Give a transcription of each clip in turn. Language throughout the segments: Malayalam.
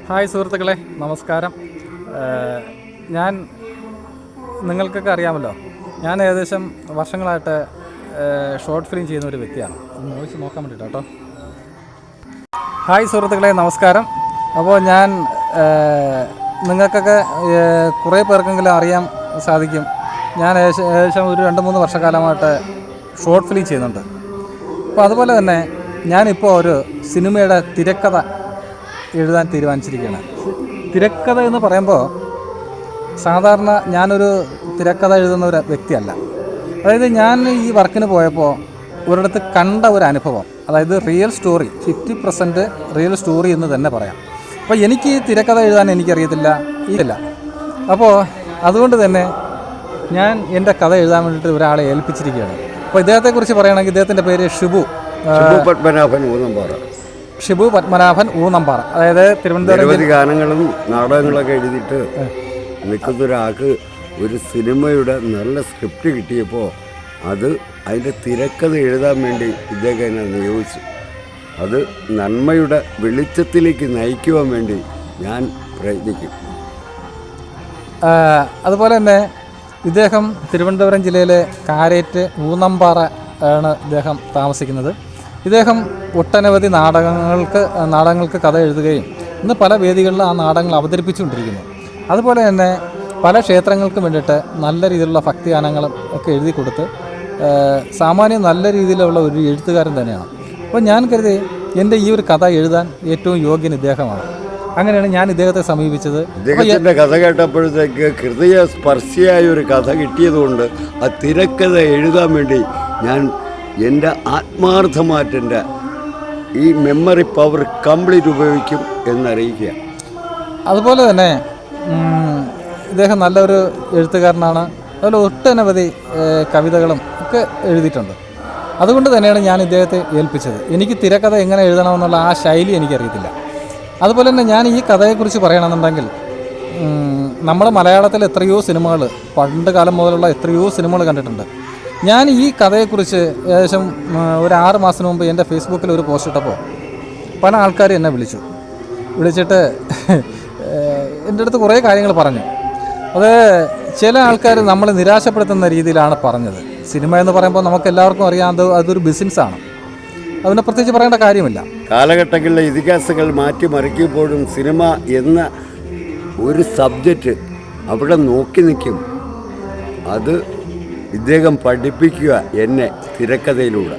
ഹായ് സുഹൃത്തുക്കളെ, നമസ്കാരം. ഞാൻ നിങ്ങൾക്കൊക്കെ അറിയാമല്ലോ, ഞാൻ ഏകദേശം വർഷങ്ങളായിട്ട് ഷോർട്ട് ഫിലിം ചെയ്യുന്ന ഒരു വ്യക്തിയാണ്. നോയിച്ച് നോക്കാൻ വേണ്ടിയിട്ട് കേട്ടോ. ഹായ് സുഹൃത്തുക്കളെ, നമസ്കാരം. അപ്പോൾ ഞാൻ നിങ്ങൾക്കൊക്കെ കുറേ പേർക്കെങ്കിലും അറിയാൻ സാധിക്കും, ഞാൻ ഏകദേശം ഒരു 2-3 വർഷക്കാലമായിട്ട് ഷോർട്ട് ഫിലിം ചെയ്യുന്നുണ്ട്. അപ്പോൾ അതുപോലെ തന്നെ ഞാനിപ്പോൾ ഒരു സിനിമയുടെ തിരക്കഥ എഴുതാൻ തീരുമാനിച്ചിരിക്കുകയാണ്. തിരക്കഥ എന്ന് പറയുമ്പോൾ സാധാരണ ഞാനൊരു തിരക്കഥ എഴുതുന്ന ഒരു വ്യക്തിയല്ല. അതായത് ഞാൻ ഈ വർക്കിന് പോയപ്പോൾ ഒരിടത്ത് കണ്ട ഒരു അനുഭവം, അതായത് റിയൽ സ്റ്റോറി, 50% റിയൽ സ്റ്റോറി എന്ന് തന്നെ പറയാം. അപ്പോൾ എനിക്ക് ഈ തിരക്കഥ എഴുതാൻ എനിക്കറിയത്തില്ല, ഇല്ല. അപ്പോൾ അതുകൊണ്ട് തന്നെ ഞാൻ എൻ്റെ കഥ എഴുതാൻ വേണ്ടിയിട്ട് ഒരാളെ ഏൽപ്പിച്ചിരിക്കുകയാണ്. അപ്പോൾ ഇദ്ദേഹത്തെക്കുറിച്ച് പറയുകയാണെങ്കിൽ ഇദ്ദേഹത്തിൻ്റെ പേര് ഷിബു പത്മനാഭൻ ഊന്നമ്പാറ. അതായത് തിരുവനന്തപുരം ഗാനങ്ങളും നാടകങ്ങളൊക്കെ എഴുതിയിട്ട് നിൽക്കുന്ന ഒരാൾക്ക് ഒരു സിനിമയുടെ നല്ല സ്ക്രിപ്റ്റ് കിട്ടിയപ്പോൾ അതിൻ്റെ തിരക്കഥ എഴുതാൻ വേണ്ടി ഇദ്ദേഹം എന്നെ നിയോഗിച്ചു. അത് നന്മയുടെ വെളിച്ചത്തിലേക്ക് നയിക്കുവാൻ വേണ്ടി ഞാൻ പ്രയത്നിക്കും. അതുപോലെ തന്നെ ഇദ്ദേഹം തിരുവനന്തപുരം ജില്ലയിലെ കാരേറ്റ് ഊന്നമ്പാറ ആണ് ഇദ്ദേഹം താമസിക്കുന്നത്. ഇദ്ദേഹം ഒട്ടനവധി നാടകങ്ങൾക്ക് കഥ എഴുതുകയും ഇന്ന് പല വേദികളിൽ ആ നാടകങ്ങൾ അവതരിപ്പിച്ചുകൊണ്ടിരിക്കുന്നു. അതുപോലെ തന്നെ പല ക്ഷേത്രങ്ങൾക്കും വേണ്ടിയിട്ട് നല്ല രീതിയിലുള്ള ഭക്തിഗാനങ്ങളും ഒക്കെ എഴുതി കൊടുത്ത് സാമാന്യം നല്ല രീതിയിലുള്ള ഒരു എഴുത്തുകാരൻ തന്നെയാണ്. അപ്പോൾ ഞാൻ കരുതി എൻ്റെ ഈ ഒരു കഥ എഴുതാൻ ഏറ്റവും യോഗ്യൻ ഇദ്ദേഹമാണ്. അങ്ങനെയാണ് ഞാൻ ഇദ്ദേഹത്തെ സമീപിച്ചത്. ഇദ്ദേഹത്തിൻ്റെ കഥ കേട്ടപ്പോഴത്തേക്ക് ഹൃദയസ്പർശിയായ ഒരു കഥ കിട്ടിയതുകൊണ്ട് ആ തിരക്കഥ എഴുതാൻ വേണ്ടി ഞാൻ എൻ്റെ ആത്മാർത്ഥമായിട്ടെൻ്റെ ഈ മെമ്മറി പവർ കംപ്ലീറ്റ് ഉപയോഗിക്കും എന്നറിയിക്കുക. അതുപോലെ തന്നെ ഇദ്ദേഹം നല്ലൊരു എഴുത്തുകാരനാണ്. അതുപോലെ ഒട്ടനവധി കവിതകളും ഒക്കെ എഴുതിയിട്ടുണ്ട്. അതുകൊണ്ട് തന്നെയാണ് ഞാൻ ഇദ്ദേഹത്തെ ഏൽപ്പിച്ചത്. എനിക്ക് തിരക്കഥ എങ്ങനെ എഴുതണമെന്നുള്ള ആ ശൈലി എനിക്കറിയത്തില്ല. അതുപോലെ തന്നെ ഞാൻ ഈ കഥയെക്കുറിച്ച് പറയണമെന്നുണ്ടെങ്കിൽ നമ്മുടെ മലയാളത്തിൽ എത്രയോ സിനിമകൾ, പണ്ട് കാലം മുതലുള്ള എത്രയോ സിനിമകൾ കണ്ടിട്ടുണ്ട്. ഞാൻ ഈ കഥയെക്കുറിച്ച് ഏകദേശം ഒരു 6 മാസത്തിന് മുമ്പ് എൻ്റെ ഫേസ്ബുക്കിൽ ഒരു പോസ്റ്റ് ഇട്ടപ്പോൾ പല ആൾക്കാരും എന്നെ വിളിച്ചിട്ട് എൻ്റെ അടുത്ത് കുറേ കാര്യങ്ങൾ പറഞ്ഞു. അത് ചില ആൾക്കാർ നമ്മളെ നിരാശപ്പെടുത്തുന്ന രീതിയിലാണ് പറഞ്ഞത്. സിനിമ എന്ന് പറയുമ്പോൾ നമുക്ക് എല്ലാവർക്കും അറിയാം, അതൊരു ബിസിനസ്സാണ്. അതിനെ പ്രത്യേകിച്ച് പറയേണ്ട കാര്യമില്ല. കാലഘട്ടങ്ങളിലെ ഇതിഹാസങ്ങൾ മാറ്റിമറിക്കുമ്പോഴും സിനിമ എന്ന ഒരു സബ്ജക്റ്റ് അവിടെ നോക്കി നിൽക്കും. അത് ഇദ്ദേഹം പഠിപ്പിക്കുക എന്നെ തിരക്കഥയിലൂടെ.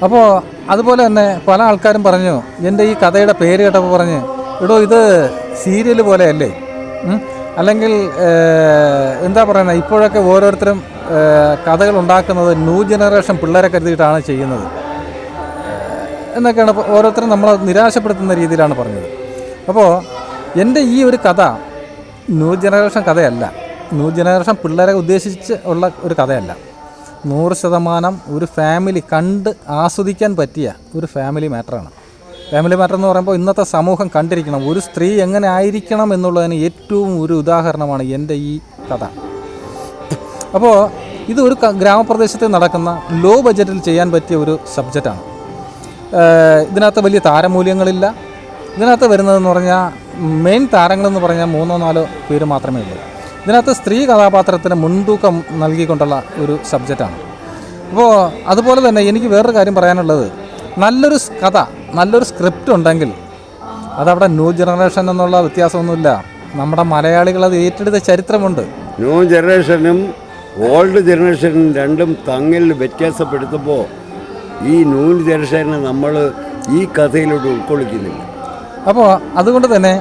അപ്പോൾ അതുപോലെ തന്നെ പല ആൾക്കാരും പറഞ്ഞു, എൻ്റെ ഈ കഥയുടെ പേര് കേട്ടപ്പോൾ പറഞ്ഞ്, എടോ ഇത് സീരിയൽ പോലെയല്ലേ, അല്ലെങ്കിൽ എന്താ പറയുന്നത്, ഇപ്പോഴൊക്കെ ഓരോരുത്തരും കഥകൾ ഉണ്ടാക്കുന്നത് ന്യൂ ജനറേഷൻ പിള്ളേരെ കരുതിയിട്ടാണ് ചെയ്യുന്നത് എന്നൊക്കെയാണ് ഓരോരുത്തരും നമ്മളെ നിരാശപ്പെടുത്തുന്ന രീതിയിലാണ് പറഞ്ഞത്. അപ്പോൾ എൻ്റെ ഈ ഒരു കഥ ന്യൂ ജനറേഷൻ കഥയല്ല, ന്യൂ ജനറേഷൻ പിള്ളേരെ ഉദ്ദേശിച്ച് ഉള്ള ഒരു കഥയല്ല. 100% ഒരു ഫാമിലി കണ്ട് ആസ്വദിക്കാൻ പറ്റിയ ഒരു ഫാമിലി മാറ്ററാണ്. ഫാമിലി മാറ്റർ എന്ന് പറയുമ്പോൾ ഇന്നത്തെ സമൂഹം കണ്ടിരിക്കണം, ഒരു സ്ത്രീ എങ്ങനെ ആയിരിക്കണം എന്നുള്ളതിന് ഏറ്റവും ഒരു ഉദാഹരണമാണ് എൻ്റെ ഈ കഥ. അപ്പോൾ ഇത് ഒരു ഗ്രാമപ്രദേശത്ത് നടക്കുന്ന ലോ ബഡ്ജറ്റിൽ ചെയ്യാൻ പറ്റിയ ഒരു സബ്ജക്റ്റാണ്. ഇതിനകത്ത് വലിയ താരമൂല്യങ്ങളില്ല. ഇതിനകത്ത് വരുന്നതെന്ന് പറഞ്ഞാൽ മെയിൻ താരങ്ങളെന്ന് പറഞ്ഞാൽ 3-4 പേര് മാത്രമേ ഉള്ളൂ. ഇതിനകത്ത് സ്ത്രീ കഥാപാത്രത്തിന് മുൻതൂക്കം നൽകിക്കൊണ്ടുള്ള ഒരു സബ്ജക്റ്റാണ്. അപ്പോൾ അതുപോലെ തന്നെ എനിക്ക് വേറൊരു കാര്യം പറയാനുള്ളത്, നല്ലൊരു കഥ, നല്ലൊരു സ്ക്രിപ്റ്റ് ഉണ്ടെങ്കിൽ അതവിടെ ന്യൂ ജനറേഷൻ എന്നുള്ള വ്യത്യാസമൊന്നുമില്ല. നമ്മുടെ മലയാളികൾ അത് ഏറ്റെടുത്ത ചരിത്രമുണ്ട്. ന്യൂ ജനറേഷനും ഓൾഡ് ജനറേഷനും രണ്ടും തമ്മിൽ വ്യത്യാസപ്പെടുത്തുമ്പോൾ ഈ ന്യൂ ജനറേഷനെ നമ്മൾ ഈ കഥയിലോട്ട് ഉൾക്കൊള്ളിക്കുന്നില്ല. അപ്പോൾ അതുകൊണ്ട് തന്നെ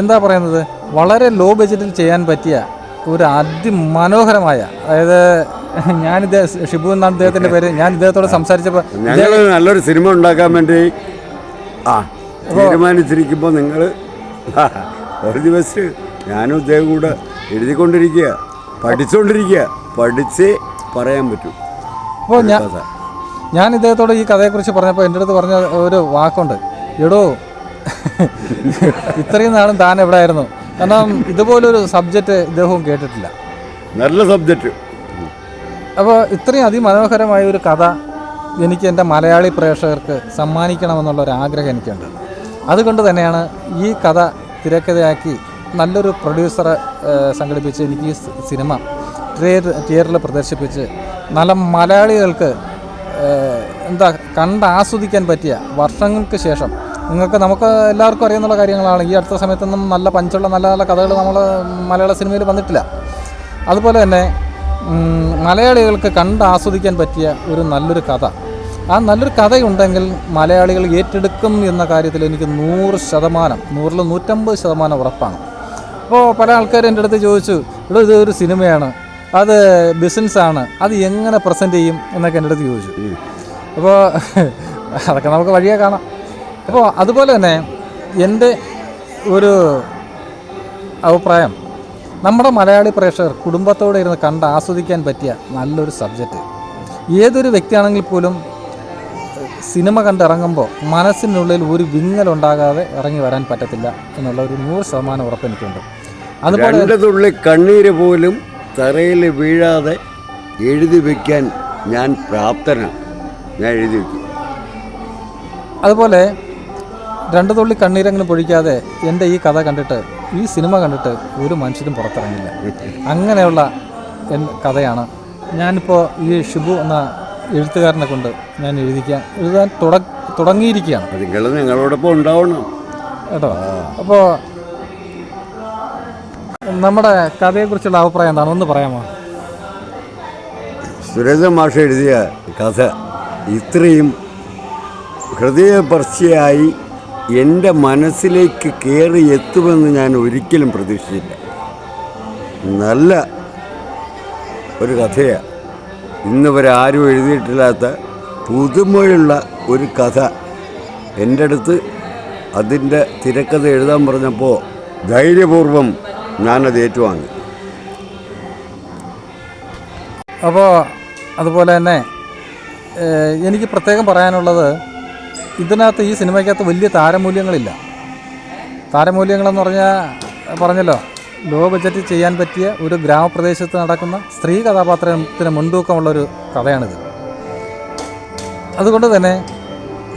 എന്താ പറയുന്നത്, വളരെ ലോ ബഡ്ജറ്റിൽ ചെയ്യാൻ പറ്റിയ ഒരു അതിമനോഹരമായ, അതായത് ഷിബു എന്നാണ് ഇദ്ദേഹത്തിൻ്റെ പേര്. ഞാൻ ഇദ്ദേഹത്തോട് സംസാരിച്ചപ്പോൾ ഞങ്ങൾ നല്ലൊരു സിനിമ ഉണ്ടാക്കാൻ വേണ്ടി തീരുമാനിച്ചിരിക്കുമ്പോൾ നിങ്ങൾ ഒരു ദിവസം ഞാനും ഇദ്ദേഹം കൂടെ എഴുതിക്കൊണ്ടിരിക്കുക, പഠിച്ചേ പറയാൻ പറ്റും. അപ്പോൾ ഞാൻ ഇദ്ദേഹത്തോട് ഈ കഥയെക്കുറിച്ച് പറഞ്ഞപ്പോൾ എൻ്റെ അടുത്ത് പറഞ്ഞ ഒരു വാക്കുണ്ട്, എടോ ഇത്രയും നാളും താൻ എവിടെ ആയിരുന്നു, കാരണം ഇതുപോലൊരു സബ്ജക്റ്റ് ഇദ്ദേഹവും കേട്ടിട്ടില്ല. നല്ല സബ്ജക്റ്റ്. അപ്പോൾ ഇത്രയും അതിമനോഹരമായ ഒരു കഥ എനിക്ക് എൻ്റെ മലയാളി പ്രേക്ഷകർക്ക് സമ്മാനിക്കണമെന്നുള്ളൊരാഗ്രഹം എനിക്കുണ്ട്. അതുകൊണ്ട് തന്നെയാണ് ഈ കഥ തിരക്കഥയാക്കി നല്ലൊരു പ്രൊഡ്യൂസറെ സംഘടിപ്പിച്ച് എനിക്ക് ഈ സിനിമ തിയേറ്ററിൽ പ്രദർശിപ്പിച്ച് നല്ല മലയാളികൾക്ക് എന്താ കണ്ട് ആസ്വദിക്കാൻ പറ്റിയ വർഷങ്ങൾക്ക് ശേഷം നമുക്ക് എല്ലാവർക്കും അറിയാവുന്ന കാര്യങ്ങളാണ്. ഈ അടുത്ത സമയത്തൊന്നും നല്ല പഞ്ചുള്ള നല്ല നല്ല കഥകൾ നമ്മൾ മലയാള സിനിമയിൽ വന്നിട്ടില്ല. അതുപോലെ തന്നെ മലയാളികൾക്ക് കണ്ട് ആസ്വദിക്കാൻ പറ്റിയ ഒരു നല്ലൊരു കഥ, ആ നല്ലൊരു കഥയുണ്ടെങ്കിൽ മലയാളികൾ ഏറ്റെടുക്കും എന്ന കാര്യത്തിൽ എനിക്ക് 100%, 100-ൽ 150% ഉറപ്പാണ്. അപ്പോൾ പല ആൾക്കാരും എൻ്റെ അടുത്ത് ചോദിച്ചു, ഇവിടെ ഇതൊരു സിനിമയാണ്, അത് ബിസിനസ്സാണ്, അത് എങ്ങനെ പ്രസൻറ്റ് ചെയ്യും എന്നൊക്കെ എൻ്റെ അടുത്ത് ചോദിച്ചു. അപ്പോൾ അതൊക്കെ നമുക്ക് വഴിയേ കാണാം. അപ്പോൾ അതുപോലെ തന്നെ എൻ്റെ ഒരു അഭിപ്രായം, നമ്മുടെ മലയാളി പ്രേക്ഷകർ കുടുംബത്തോടെ ഇരുന്ന് കണ്ട് ആസ്വദിക്കാൻ പറ്റിയ നല്ലൊരു സബ്ജക്റ്റ്. ഏതൊരു വ്യക്തിയാണെങ്കിൽ പോലും സിനിമ കണ്ടിറങ്ങുമ്പോൾ മനസ്സിനുള്ളിൽ ഒരു വിങ്ങലുണ്ടാകാതെ ഇറങ്ങി വരാൻ പറ്റത്തില്ല എന്നുള്ള ഒരു 100% ഉറപ്പ് എനിക്കുണ്ട്. അതുപോലെ 2 തുള്ളി കണ്ണീര് പോലും തറയിൽ വീഴാതെ എഴുതി വയ്ക്കാൻ ഞാൻ പ്രാപ്തനാണ്. ഞാൻ എഴുതി വയ്ക്കും. അതുപോലെ 2 തുള്ളി കണ്ണീരെങ്കിലും പൊഴിക്കാതെ എൻ്റെ ഈ കഥ കണ്ടിട്ട്, ഈ സിനിമ കണ്ടിട്ട് ഒരു മനുഷ്യരും പുറത്തിറങ്ങില്ല. അങ്ങനെയുള്ള കഥയാണ്. ഞാനിപ്പോൾ ഈ ഷിബു എന്ന എഴുത്തുകാരനെ കൊണ്ട് ഞാൻ എഴുതാൻ തുടങ്ങിയിരിക്കുകയാണ്. നിങ്ങൾ ഞങ്ങളോടൊപ്പം ഉണ്ടാവണം കേട്ടോ. അപ്പോൾ നമ്മുടെ കഥയെക്കുറിച്ചുള്ള അഭിപ്രായം എന്താണ്, ഒന്ന് പറയാമോ? സുരേന്ദ്രൻ മാഷ് എഴുതിയ കഥ ഇത്രയും ഹൃദയസ്പർശിയായി എൻ്റെ മനസ്സിലേക്ക് കയറി എത്തുമെന്ന് ഞാൻ ഒരിക്കലും പ്രതീക്ഷിച്ചില്ല. നല്ല ഒരു കഥയാണ്. ഇന്ന് വരെ ആരും എഴുതിയിട്ടില്ലാത്ത പുതുമയുള്ള ഒരു കഥ എൻ്റെ അടുത്ത് അതിൻ്റെ തിരക്കഥ എഴുതാൻ പറഞ്ഞപ്പോൾ ധൈര്യപൂർവ്വം ഞാനത് ഏറ്റുവാങ്ങി. അപ്പോൾ അതുപോലെ തന്നെ എനിക്ക് പ്രത്യേകം പറയാനുള്ളത്, ഇതിനകത്ത് ഈ സിനിമയ്ക്കകത്ത് വലിയ താരമൂല്യങ്ങളില്ല. താരമൂല്യങ്ങളെന്ന് പറഞ്ഞല്ലോ, ലോ ബഡ്ജറ്റിൽ ചെയ്യാൻ പറ്റിയ ഒരു ഗ്രാമപ്രദേശത്ത് നടക്കുന്ന സ്ത്രീ കഥാപാത്രത്തിന് മുൻതൂക്കമുള്ളൊരു കഥയാണിത്. അതുകൊണ്ട് തന്നെ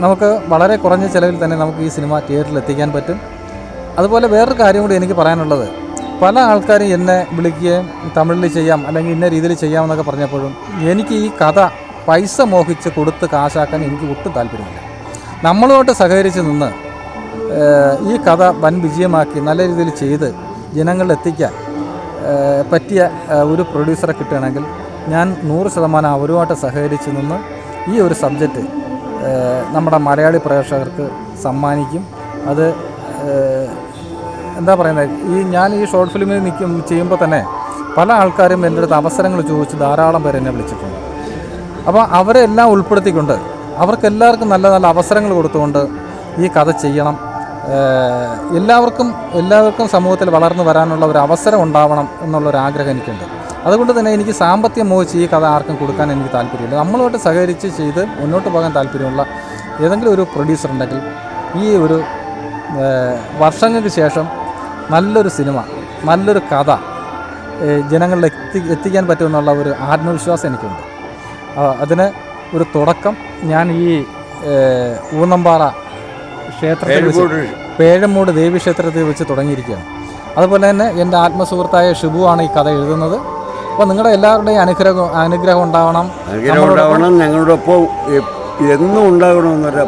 നമുക്ക് വളരെ കുറഞ്ഞ ചിലവിൽ തന്നെ നമുക്ക് ഈ സിനിമ തിയേറ്ററിൽ എത്തിക്കാൻ പറ്റും. അതുപോലെ വേറൊരു കാര്യം കൂടി എനിക്ക് പറയാനുള്ളത്, പല ആൾക്കാരും എന്നെ വിളിക്കുകയും തമിഴിൽ ചെയ്യാം അല്ലെങ്കിൽ ഇന്ന രീതിയിൽ ചെയ്യാമെന്നൊക്കെ പറഞ്ഞപ്പോഴും എനിക്ക് ഈ കഥ പൈസ മോഹിച്ച് കൊടുത്ത് കാശാക്കാൻ എനിക്ക് ഒട്ടും താല്പര്യമില്ല. നമ്മളുമായിട്ട് സഹകരിച്ച് നിന്ന് ഈ കഥ വൻ വിജയമാക്കി നല്ല രീതിയിൽ ചെയ്ത് ജനങ്ങളിൽ എത്തിക്കാൻ പറ്റിയ ഒരു പ്രൊഡ്യൂസറെ കിട്ടുകയാണെങ്കിൽ ഞാൻ 100% അവരുമായിട്ട് സഹകരിച്ച് നിന്ന് ഈ ഒരു സബ്ജക്റ്റ് നമ്മുടെ മലയാളി പ്രേക്ഷകർക്ക് സമ്മാനിക്കും. അത് എന്താ പറയുന്നത്, ഞാൻ ഈ ഷോർട്ട് ഫിലിമിൽ ചെയ്യുമ്പോൾ തന്നെ പല ആൾക്കാരും എൻ്റെ അടുത്ത് അവസരങ്ങൾ ചോദിച്ച് ധാരാളം പേര് എന്നെ വിളിച്ചിട്ടുണ്ട്. അപ്പോൾ അവരെ എല്ലാം ഉൾപ്പെടുത്തിക്കൊണ്ട് അവർക്കെല്ലാവർക്കും നല്ല നല്ല അവസരങ്ങൾ കൊടുത്തുകൊണ്ട് ഈ കഥ ചെയ്യണം. എല്ലാവർക്കും സമൂഹത്തിൽ വളർന്നു വരാനുള്ള ഒരു അവസരം ഉണ്ടാവണം എന്നുള്ളൊരാഗ്രഹം എനിക്കുണ്ട്. അതുകൊണ്ട് തന്നെ എനിക്ക് സാമ്പത്തികം മോഹിച്ച് ഈ കഥ ആർക്കും കൊടുക്കാൻ എനിക്ക് താല്പര്യമില്ല. നമ്മളുമായിട്ട് സഹകരിച്ച് ചെയ്ത് മുന്നോട്ട് പോകാൻ താല്പര്യമുള്ള ഏതെങ്കിലും ഒരു പ്രൊഡ്യൂസർ ഉണ്ടെങ്കിൽ ഈ ഒരു വർഷങ്ങൾക്ക് ശേഷം നല്ലൊരു സിനിമ, നല്ലൊരു കഥ ജനങ്ങളിൽ എത്തിക്കാൻ പറ്റുമെന്നുള്ള ഒരു ആത്മവിശ്വാസം എനിക്കുണ്ട്. അതിന് ഒരു തുടക്കം ഞാൻ ഈ ഊന്നമ്പാറ ക്ഷേത്രത്തിൽ വെച്ച്, പേഴമൂട് ദേവീക്ഷേത്രത്തിൽ വെച്ച് തുടങ്ങിയിരിക്കുകയാണ്. അതുപോലെ തന്നെ എൻ്റെ ആത്മസുഹൃത്തായ ഷിബു ആണ് ഈ കഥ എഴുതുന്നത്. അപ്പോൾ നിങ്ങളുടെ എല്ലാവരുടെയും അനുഗ്രഹം ഉണ്ടാവണം. ഞങ്ങളോടൊപ്പം എന്നും ഉണ്ടാകണമെന്നൊരു